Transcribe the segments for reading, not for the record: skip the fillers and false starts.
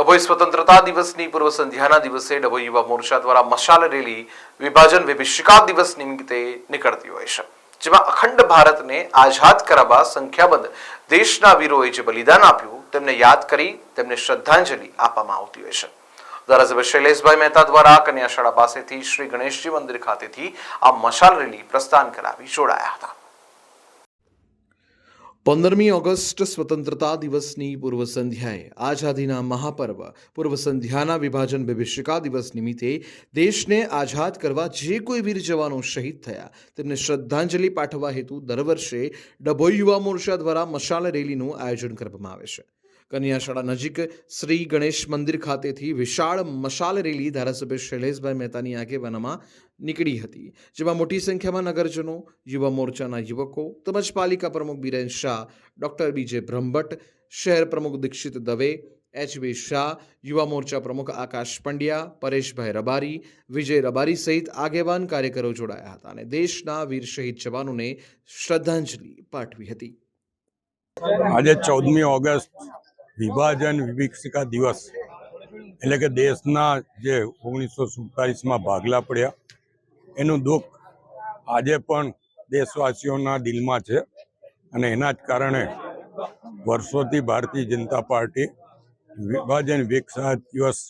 ડભોઈ સ્વતંત્રતા દિવસની પૂર્વ સંધ્યાના દિવસે ડભોઈ યુવા મોરચા દ્વારા મશાલ રેલી વિભાજન વિભીષિકા દિવસ નિમિત્તે નીકળતી હોય છે, જેમાં અખંડ ભારતને આઝાદ કરાવવા સંખ્યાબંધ દેશના વીરોએ જે બલિદાન આપ્યું તેમને યાદ કરી તેમને શ્રદ્ધાંજલિ આપવામાં આવતી હોય છે। ધારાસભ્ય શૈલેષભાઈ મહેતા દ્વારા કન્યાશાળા પાસેથી શ્રી ગણેશજી મંદિર ખાતેથી આ મશાલ રેલી પ્રસ્થાન કરાવી જોડાયા હતા। 15મી ઓગસ્ટ સ્વતંત્રતા દિવસની પૂર્વ સંધ્યાએ આઝાદીના મહાપર્વ પૂર્વ સંધ્યાના વિભાજન વિભીષિકા દિવસ નિમિત્તે દેશને આઝાદ કરવા જે કોઈ વીર જવાનો શહીદ થયા તેમને શ્રદ્ધાંજલિ પાઠવવા હેતુ દર વર્ષે ડભોઈ યુવા મોરચા દ્વારા મશાલ રેલીનું આયોજન કરવામાં આવે છે। કન્યાશાળા નજીક શ્રી ગણેશ મંદિર ખાતેથી વિશાળ મશાલ રેલી ધારાસભ્ય શૈલેષભાઈ મહેતાની આગેવાનીમાં નીકળી હતી, જેમાં મોટી સંખ્યામાં નગરજનો, યુવા મોરચાના યુવકો તેમજ પાલિકા પ્રમુખ બીરેન શાહ, ડોક્ટર બીજે બ્રહ્મભટ્ટ, શહેર પ્રમુખ દીક્ષિત દવે, એચ.બી. શાહ, યુવા મોરચા પ્રમુખ આકાશ પંડ્યા, પરેશભાઈ રબારી, વિજય રબારી સહિત આગેવાન કાર્યકરો જોડાયા હતા અને દેશના વીર શહીદ જવાનોને શ્રદ્ધાંજલિ પાઠવી હતી। આજે 14મી ઓગસ્ટ વિભાજન વિભીષિકા દિવસ એટલે કે દેશના જે 1947માં ભાગલા પડ્યા એનું દુઃખ આજે પણ દેશવાસીઓના દિલમાં છે અને એના જ કારણે વર્ષોથી ભારતીય જનતા પાર્ટી વિભાજન વિભીષિકા દિવસ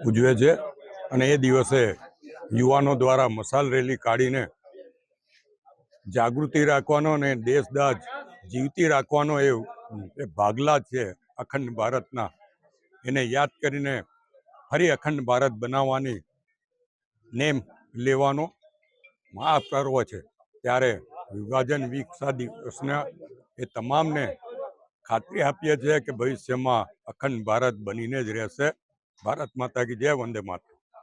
ઉજવે છે અને એ દિવસે યુવાનો દ્વારા મશાલ રેલી કાઢીને જાગૃતિ રાખવાનો અને દેશદાજ જીવતી રાખવાનો એ ભાગલા છે અખંડ ભારતના, એને યાદ કરીને ફરી અખંડ ભારત બનાવવાની નેમ લેવાનો મહાપર્વ છે। ત્યારે વિભાજન વિભીષિકા દિવસના એ તમામને ખાતરી આપીએ છીએ કે ભવિષ્યમાં અખંડ ભારત બનીને જ રહેશે। ભારત માતા કી જય, વંદે માતરમ।